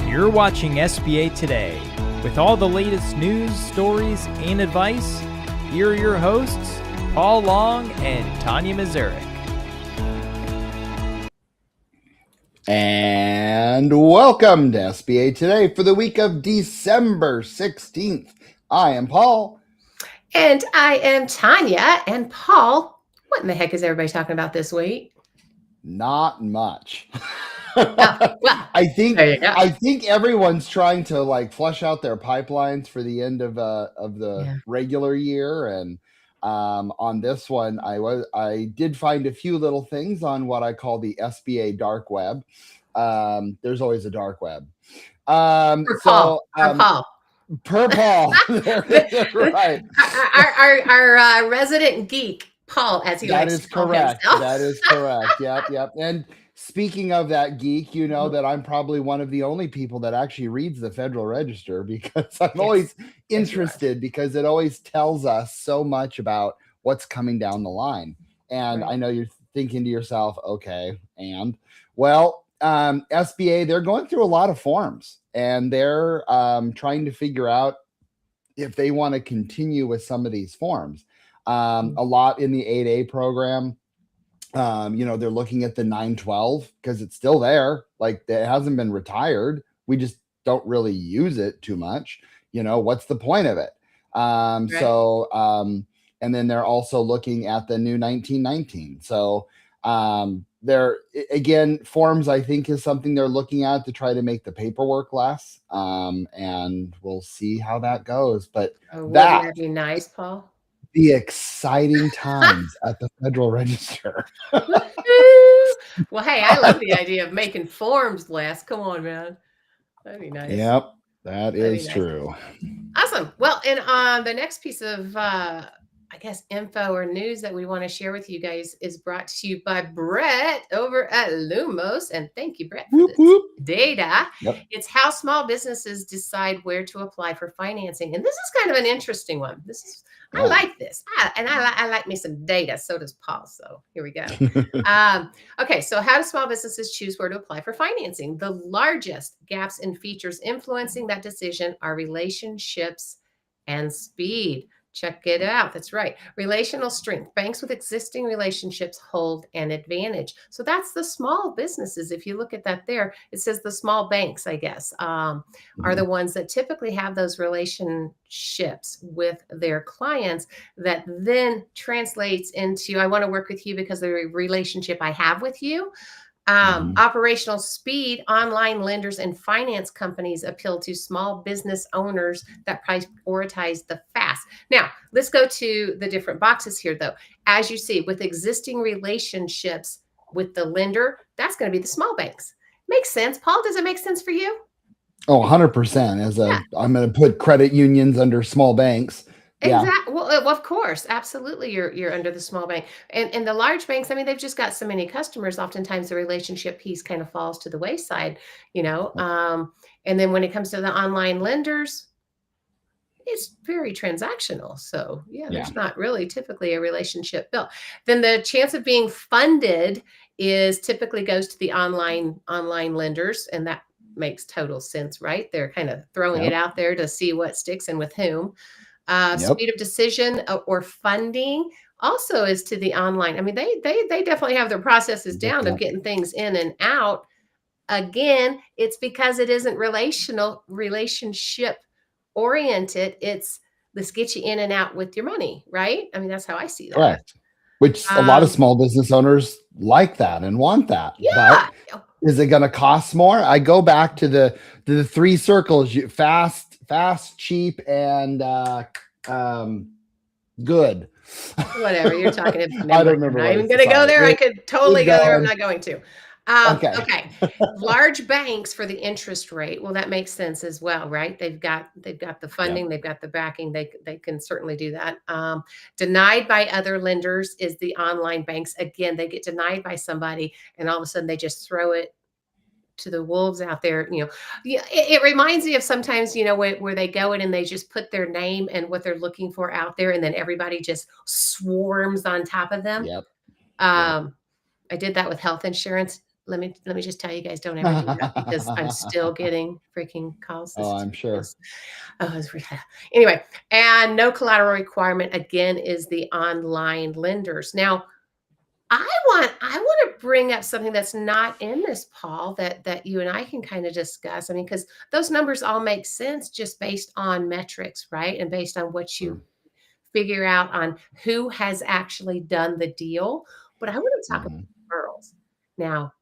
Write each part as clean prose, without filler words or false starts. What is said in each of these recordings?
You're watching SBA Today. With all the latest news, stories, and advice, here are your hosts, Paul Long and Tanya Mazurek. And welcome to SBA Today for the week of December 16th. I am Paul. And I am Tanya. And Paul, what in the heck is everybody talking about this week? Not much. Well, I think there you go. I think everyone's trying to flush out their pipelines for the end of the regular year, and on this one, I did find a few little things on what I call the SBA dark web. There's always a dark web. Per Paul. Per Paul. Right. Our resident geek, Paul, as he likes to call himself. That is correct. Yep. And speaking of that geek, you know that I'm probably one of the only people that actually reads the Federal Register, because I'm always interested, because it always tells us so much about what's coming down the line. And I know you're thinking to yourself, okay, and well, SBA, they're going through a lot of forms, and they're trying to figure out if they want to continue with some of these forms. A lot in the 8A program. They're looking at the 912 because it's still there. Like, it hasn't been retired. We just don't really use it too much. What's the point of it? And then they're also looking at the new 1919. So there again, forms, I think, is something they're looking at to try to make the paperwork less. And we'll see how that goes. But wouldn't that be nice, Paul? The exciting times at the Federal Register. Well, hey, I love the idea of making forms less. Come on, man. That'd be nice. Yep, that is true. Awesome. Well, and the next piece of info or news that we want to share with you guys is brought to you by Brett over at Lumos. And thank you, Brett, for this data. Yep. It's how small businesses decide where to apply for financing. And this is kind of an interesting one. I like this. I like me some data. So does Paul. So here we go. Okay. So how do small businesses choose where to apply for financing? The largest gaps in features influencing that decision are relationships and speed. Check it out. That's right. Relational strength. Banks with existing relationships hold an advantage. So that's the small businesses. If you look at that there, it says the small banks, I guess, are the ones that typically have those relationships with their clients that then translates into, I want to work with you because of the relationship I have with you. Operational speed. Online lenders and finance companies appeal to small business owners that prioritize the fast. Now, let's go to the different boxes here, though. As you see, with existing relationships with the lender, that's going to be the small banks. Makes sense. Paul, does it make sense for you? Oh, 100%. I'm going to put credit unions under small banks. Exactly. Well, of course, absolutely. You're under the small bank, and the large banks. I mean, they've just got so many customers. Oftentimes, the relationship piece kind of falls to the wayside, And then when it comes to the online lenders, it's very transactional. So there's not really typically a relationship built. Then the chance of being funded typically goes to the online lenders, and that makes total sense, right? They're kind of throwing it out there to see what sticks and with whom. Speed of decision or funding also is to the online. I mean, they definitely have their processes down of getting things in and out. Again, it's because it isn't relationship oriented. It's let's get you in and out with your money, right? I mean, that's how I see that. Correct. Which a lot of small business owners like that and want that. Yeah. But is it going to cost more? I go back to the three circles: fast, cheap, and good. Whatever you're talking about. I don't remember. I'm not even going to go there. I could totally go there. I'm not going to. Okay. Large banks for the interest rate. Well, that makes sense as well, right? They've got the funding, they've got the backing. They can certainly do that. Denied by other lenders is the online banks. Again, they get denied by somebody, and all of a sudden they just throw it to the wolves out there. It reminds me of sometimes, where they go in and they just put their name and what they're looking for out there, and then everybody just swarms on top of them. Yep. I did that with health insurance. let me just tell you guys, don't ever do that because I'm still getting freaking calls. Oh, I'm sure. Anyway, and no collateral requirement again is the online lenders. Now, I want to bring up something that's not in this, Paul, that you and I can kind of discuss. I mean, because those numbers all make sense just based on metrics, right? And based on what you Sure. figure out on who has actually done the deal. But I want to talk about Mhm. referrals. Now,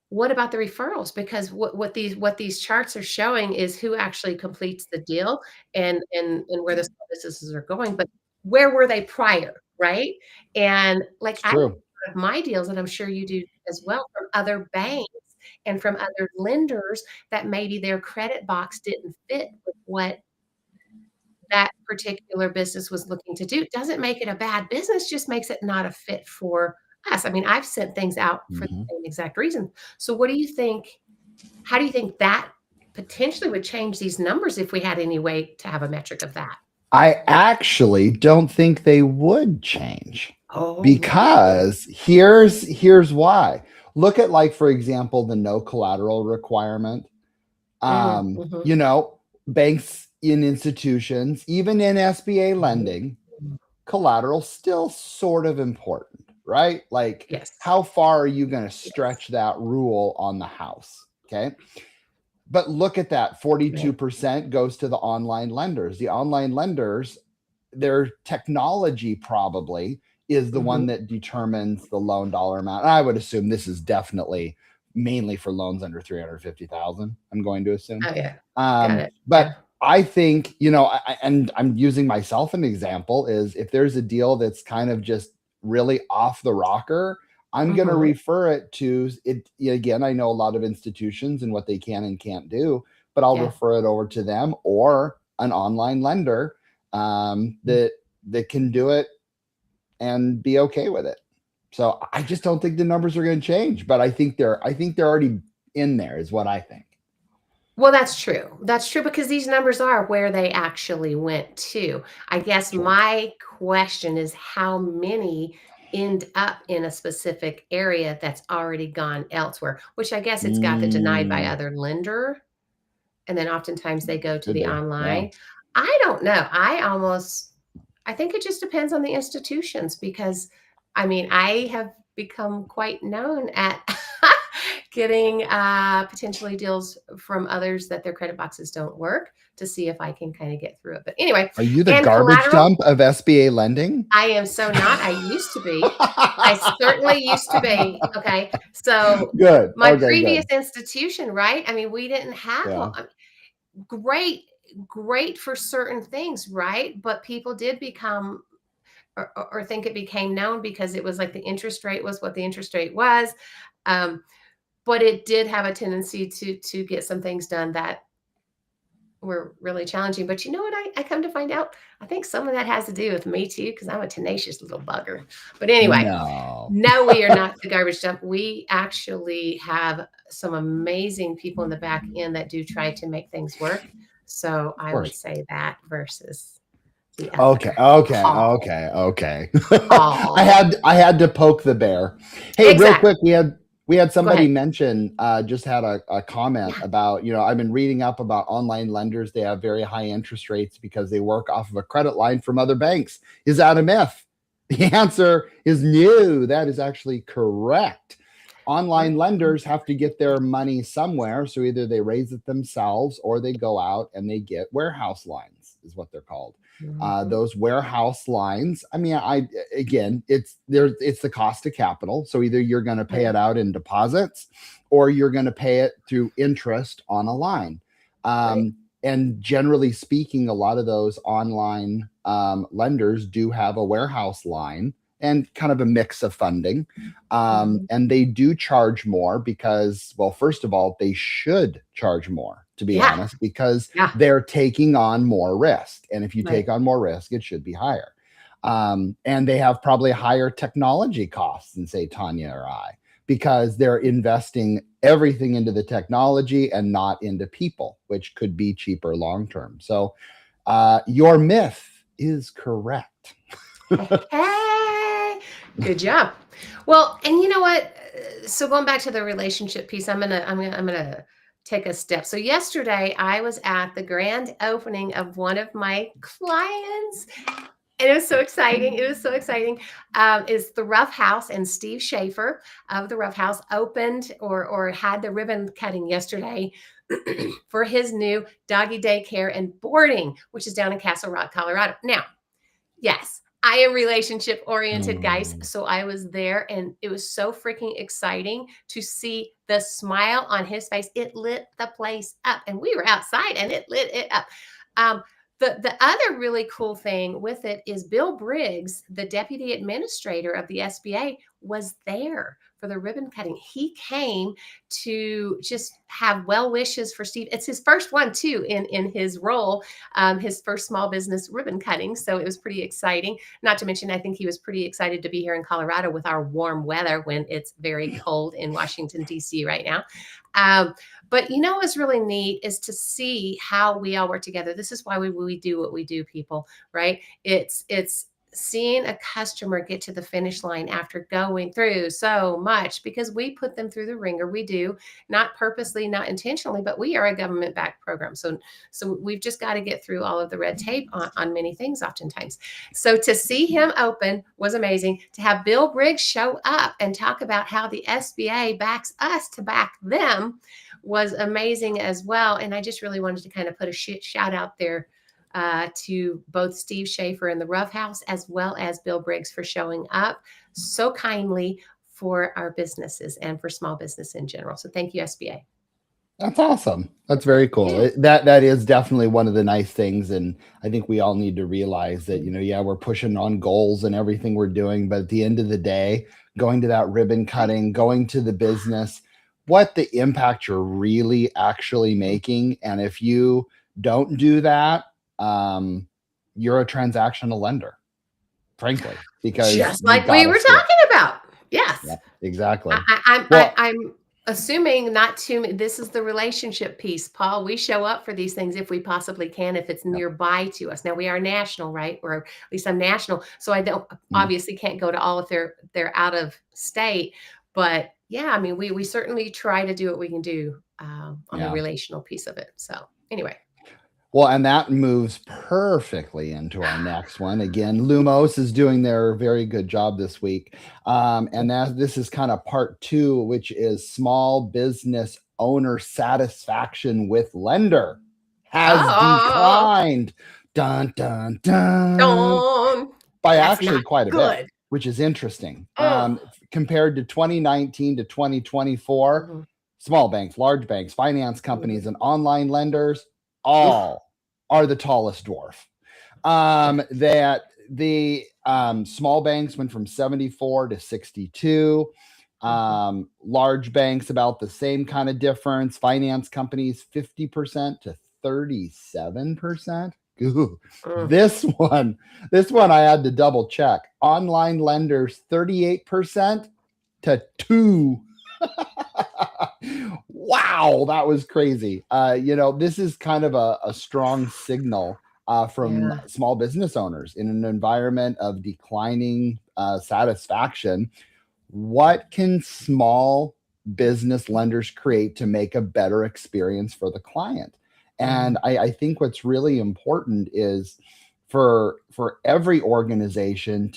what about the referrals? Because what these charts are showing is who actually completes the deal and where the small businesses are going. But where were they prior, right? And like It's I true. of my deals, and I'm sure you do as well, from other banks and from other lenders that maybe their credit box didn't fit with what that particular business was looking to do. Doesn't make it a bad business, just makes it not a fit for us. I mean, I've sent things out for the Mhm. same exact reason. So what do you think? How do you think that potentially would change these numbers if we had any way to have a metric of that? I actually don't think they would change Oh, really? because here's why. Look at, like, for example, the no collateral requirement. Mhm, mhm, You know, banks in institutions, even in SBA mhm. lending, collateral still sort of important, right? Like, Yes. how far are you going to Yes. stretch that rule on the house? Okay. But look at that, Right. 42% goes to the online lenders. The online lenders, their technology probably is the one Mhm. that determines the loan dollar amount. I would assume this is definitely mainly for loans under 350,000. I'm going to assume. Oh, yeah. Got it. Yeah. But I think, and I'm using myself an example, is if there's a deal that's kind of just really off the rocker, I'm going to Mhm. refer it to it. Again, I know a lot of institutions and what they can and can't do, but I'll Yeah. refer it over to them or an online lender Mm. that can do it and be okay with it. So I just don't think the numbers are going to change, but I think they're already in there, is what I think. Well, that's true. That's true because these numbers are where they actually went to. I guess Sure. my question is how many end up in a specific area that's already gone elsewhere, which I guess it's got the denied by Mm, other lender, and then oftentimes they go to could the be. Yeah. online. I don't know. I think it just depends on the institutions because I mean, I have become quite known at getting potentially deals from others that their credit boxes don't work to see if I can kind of get through it. But anyway, Are you the and garbage collateral, dump of SBA lending? I am so not. I used to be. I certainly used to be. Okay. So Good. my Okay, previous good. institution, right? I mean, we didn't have Yeah. great, great for certain things, right? But people did become or think it became known because it was like the interest rate was what the interest rate was. Um, but it did have a tendency to get some things done that were really challenging. But you know what? I come to find out, I think some of that has to do with me too, because I'm a tenacious little bugger. But anyway, No. no, we are not the garbage dump. We actually have some amazing people in the back end that do try to make things work. So Of I would course. say that versus the Okay, other. okay, Paul. okay, okay. I Paul. had I had to poke the bear. Hey, real Exactly. quick, we had Go somebody ahead. mention, just had a comment Yeah. about, I've been reading up about online lenders. They have very high interest rates because they work off of a credit line from other banks. Is that a myth? The answer is no. That is actually correct. Online lenders have to get their money somewhere, so either they raise it themselves or they go out and they get warehouse lines, is what they're called. Mhm. Those warehouse lines, I mean, it's the cost of capital. So either you're going to pay Right. it out in deposits or you're going to pay it through interest on a line. Right. And generally speaking, a lot of those online lenders do have a warehouse line and kind of a mix of funding. Mhm. And they do charge more because, well, first of all, they should charge more, to be Yeah. honest, because Yeah. they're taking on more risk. And if you Right. take on more risk, it should be higher. And they have probably higher technology costs than, say, Tanya or I, because they're investing everything into the technology and not into people, which could be cheaper long term. So your myth is correct. Hey, good job. Well, and you know what? so going back to the relationship piece, I'm gonna take a step. So yesterday I was at the grand opening of one of my clients, and it was so exciting. It was so exciting. Is the Rough House, and Steve Schaefer of the Rough House opened or had the ribbon cutting yesterday for his new doggy daycare and boarding, which is down in Castle Rock, Colorado. Now, yes, I am relationship oriented, guys. So I was there, and it was so freaking exciting to see the smile on his face. It lit the place up, and we were outside and it lit it up. Um, the other really cool thing with it is Bill Briggs, the deputy administrator of the SBA, was there for the ribbon cutting. He came to just have well wishes for Steve. It's his first one too in his role, his first small business ribbon cutting. So it was pretty exciting. Not to mention, I think he was pretty excited to be here in Colorado with our warm weather when it's very cold in Washington, D.C. right now. But you know what's really neat is to see how we all work together. This is why we do what we do, people, right? It's seeing a customer get to the finish line after going through so much, because we put them through the ringer. We do, not purposely, not intentionally, but we are a government-backed program. So we've just got to get through all of the red tape on many things oftentimes. So to see him open was amazing. To have Bill Briggs show up and talk about how the SBA backs us to back them was amazing as well. And I just really wanted to kind of put a shout out there to both Steve Schaefer and the Rough House, as well as Bill Briggs, for showing up so kindly for our businesses and for small business in general. So thank you, SBA. That's awesome. That's very cool. Yeah. That is definitely one of the nice things. And I think we all need to realize that, yeah, we're pushing on goals and everything we're doing. But at the end of the day, going to that ribbon cutting, going to the business, what the impact you're really actually making. And if you don't do that, you're a transactional lender, frankly, because just like we were talking about. Yes, yeah, exactly. I'm assuming not too. This is the relationship piece, Paul. We show up for these things if we possibly can, if it's nearby to us. Now we are national, right? Or at least I'm national, so I don't obviously can't go to all if they're out of state. But yeah, I mean, we certainly try to do what we can do on the relational piece of it. So anyway. Well, and that moves perfectly into our next one. Again, Lumos is doing their very good job this week. And this is kind of part 2, which is small business owner satisfaction with lender has declined. Dun, dun, dun. Dun. By That's actually quite a good. bit, which is interesting. Compared to 2019 to 2024, small banks, large banks, finance companies, and online lenders all are the tallest dwarf. That the small banks went from 74 to 62. Large banks about the same kind of difference. Finance companies 50% to 37%. Ooh, this one I had to double check. Online lenders 38% to 2. Wow, that was crazy. This is kind of a strong signal from small business owners in an environment of declining satisfaction. What can small business lenders create to make a better experience for the client? And I think what's really important is for every organization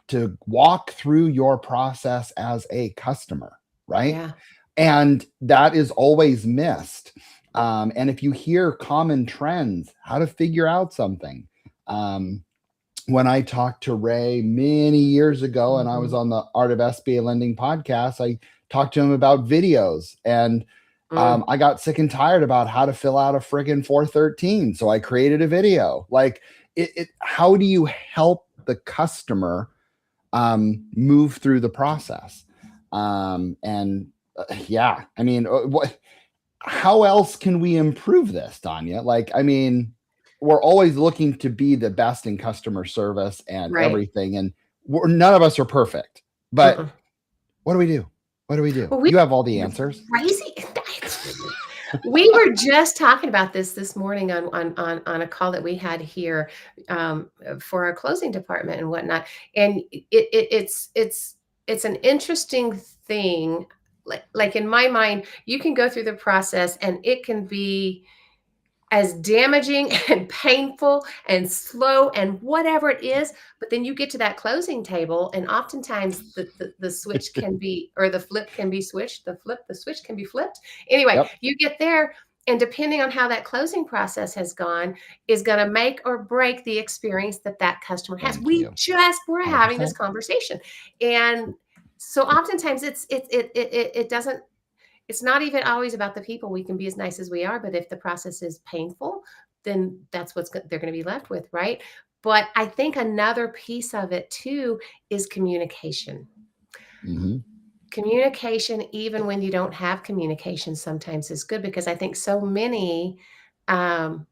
to walk through your process as a customer, right? Yeah. And that is always missed. And if you hear common trends, how to figure out something. When I talked to Ray many years ago, and I was on the Art of SBA Lending podcast, I talked to him about videos, and I got sick and tired about how to fill out a friggin' 413. So I created a video. Like, how do you help the customer move through the process? Yeah, I mean, how else can we improve this, Tanya? Like, I mean, we're always looking to be the best in customer service and everything. And none of us are perfect, but what do we do? What do we do? Well, you have all the answers. Crazy. We were just talking about this morning on a call that we had here for our closing department and whatnot. And it's an interesting thing. Like in my mind, you can go through the process and it can be as damaging and painful and slow and whatever it is, but then you get to that closing table and oftentimes the switch can be, or the flip can be switched, the switch can be flipped. Anyway, Yep. you get there, and depending on how that closing process has gone is going to make or break the experience that that customer has. Thank We you. just were having this 100%. conversation. And so oftentimes it doesn't, it's not even always about the people. We can be as nice as we are, but if the process is painful, then that's they're going to be left with, right? But I think another piece of it too is communication. hmm Communication, even when you don't have communication, sometimes is good, because I think so many um,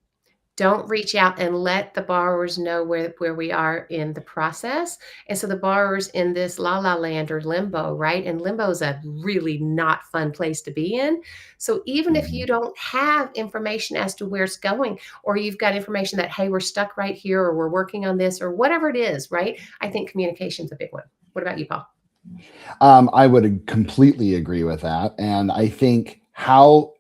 don't reach out and let the borrowers know where we are in the process. And so the borrower's in this la la land or limbo, right? And limbo is a really not fun place to be in. So even if you don't have information as to where it's going, or you've got information that, hey, we're stuck right here, or we're working on this, or whatever it is, right? I think communication's a big one. What about you, Paul? I would completely agree with that, and I think how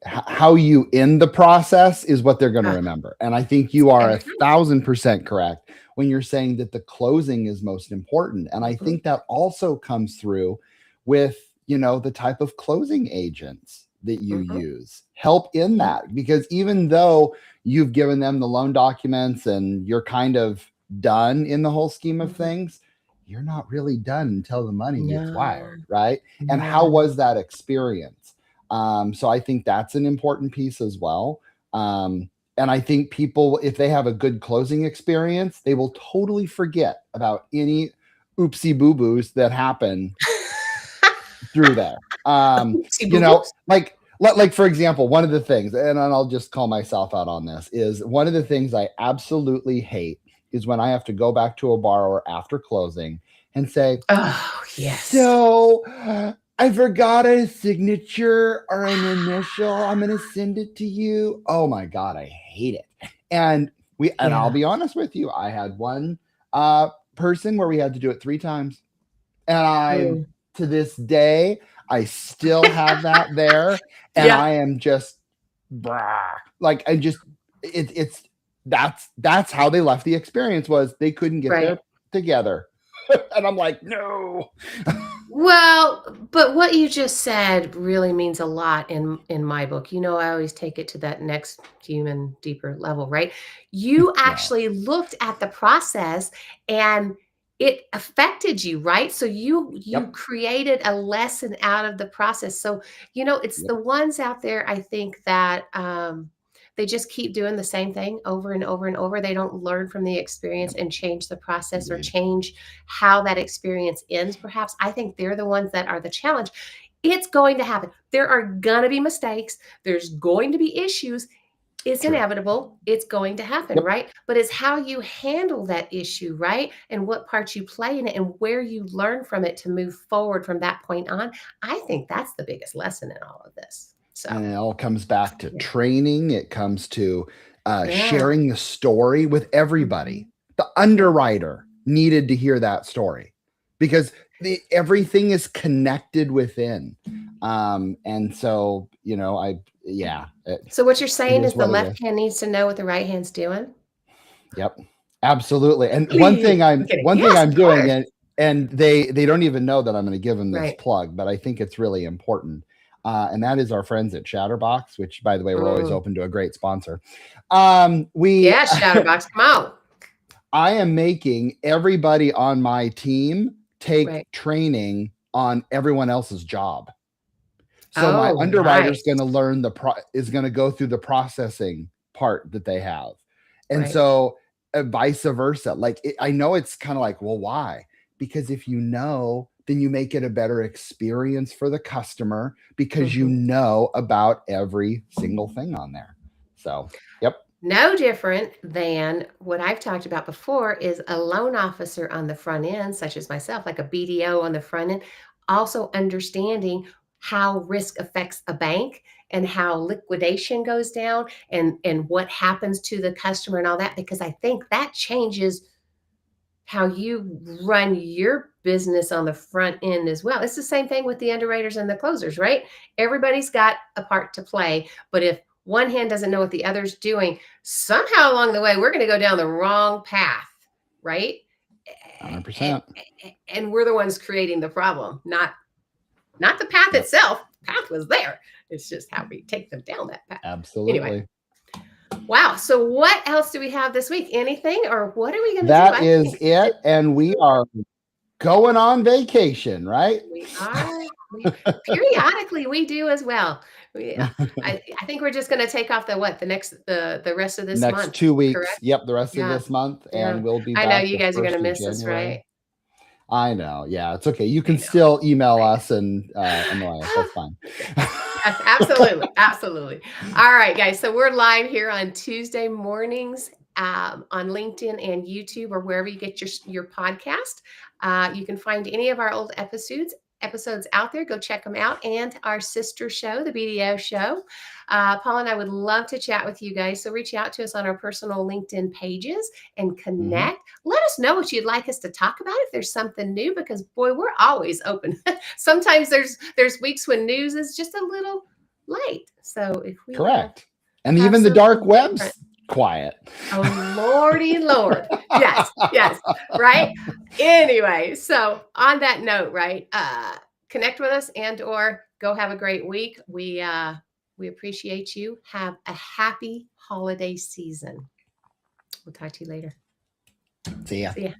you end the process is what they're going to Uh, remember. And I think you are every time. 1,000% correct when you're saying that the closing is most important. And I Mhm. think that also comes through with the type of closing agents that you Mhm. use help in that, because even though you've given them the loan documents and you're kind of done in the whole scheme of Mhm. things, you're not really done until the money gets No, wired, right? And how no. was that experience? So I think that's an important piece as well. And I think people, if they have a good closing experience, they will totally forget about any oopsie boo boos that happen through there. Oopsie boo-boos. Like for example, one of the things, and I'll just call myself out on this, is one of the things I absolutely hate is when I have to go back to a borrower after closing and say, Oh, yes. so I forgot a signature or an initial. I'm gonna send it to you. Oh my god, I hate it. And I'll Yeah. be honest with you, I had one person where we had to do it 3 times. And I'm Mm. to this day, I still have that there. And Yeah, I am just like I just it's that's how they left the experience, was they couldn't get right. there together. And I'm like, no. Well, but what you just said really means a lot in my book. You know, I always take it to that next human, deeper level, right? You Yeah. actually looked at the process and it affected you, right? So you Yep. created a lesson out of the process. So, it's Yep. the ones out there, I think, that they just keep doing the same thing over and over and over. They don't learn from the experience Yep. and change the process or Agreed. change how that experience ends, perhaps. I think they're the ones that are the challenge. It's going to happen. There are going to be mistakes. There's going to be issues. It's True. inevitable. It's going to happen, Yep. right? But it's how you handle that issue, right? And what part you play in it and where you learn from it to move forward from that point on. I think that's the biggest lesson in all of this. So, And it all comes back to yeah. training. It comes to Yeah. sharing the story with everybody. Mhm. The underwriter needed to hear that story because everything is connected within. And so, So what you're it saying is is the what it left is. hand needs to know what the right hand's doing? Yep, absolutely. And one Really? thing I'm kidding. one thing Yes, I'm of doing, course. and they don't even know that I'm going to give them this Right. plug, but I think it's really important. And that is our friends at Chatterbox, which, by the way, we're always Mm. open to a great sponsor. We Yeah, Chatterbox, come on. I am making everybody on my team take Right. training on everyone else's job. So my Oh, underwriter's nice. going to learn is going to go through the processing part that they have. And Right. so vice versa. Like I know it's kind of like, well, why? Because if you know, then you make it a better experience for the customer because you Mhm. know about every single thing on there. So, yep. No different than what I've talked about before is a loan officer on the front end, such as myself, like a BDO on the front end, also understanding how risk affects a bank and how liquidation goes down and what happens to the customer and all that, because I think that changes how you run your business on the front end as well. It's the same thing with the underwriters and the closers, right? Everybody's got a part to play, but if one hand doesn't know what the other's doing, somehow along the way, we're going to go down the wrong path, right? 100%. And we're the ones creating the problem, not the path itself. The path was there. It's just how we take them down that path. Absolutely. Anyway. Wow. So what else do we have this week? Anything, or what are we going to do? That is it. And we are going on vacation, right? We are. Periodically, we do as well. I think we're just going to take off the rest of this next month. 2 weeks. Correct? Yep, the rest of this month, and we'll be back. I know you the guys are going to 1st of miss us, January. right? I know. Yeah, it's okay. You can still email us and annoy us. That's fine. Absolutely. Absolutely. All right, guys. So we're live here on Tuesday mornings on LinkedIn and YouTube, or wherever you get your podcast. You can find any of our old episodes out there. Go check them out. And our sister show, the BDO show. Paul and I would love to chat with you guys. So reach out to us on our personal LinkedIn pages and connect. Let us know what you'd like us to talk about if there's something new, because boy, we're always open. Sometimes there's weeks when news is just a little late. So if we correct. And even the dark web's quiet. Oh, Lordy Lord. Yes. Right. Anyway, so on that note, right, connect with us or go have a great week. We appreciate you. Have a happy holiday season. We'll talk to you later. See ya. See ya.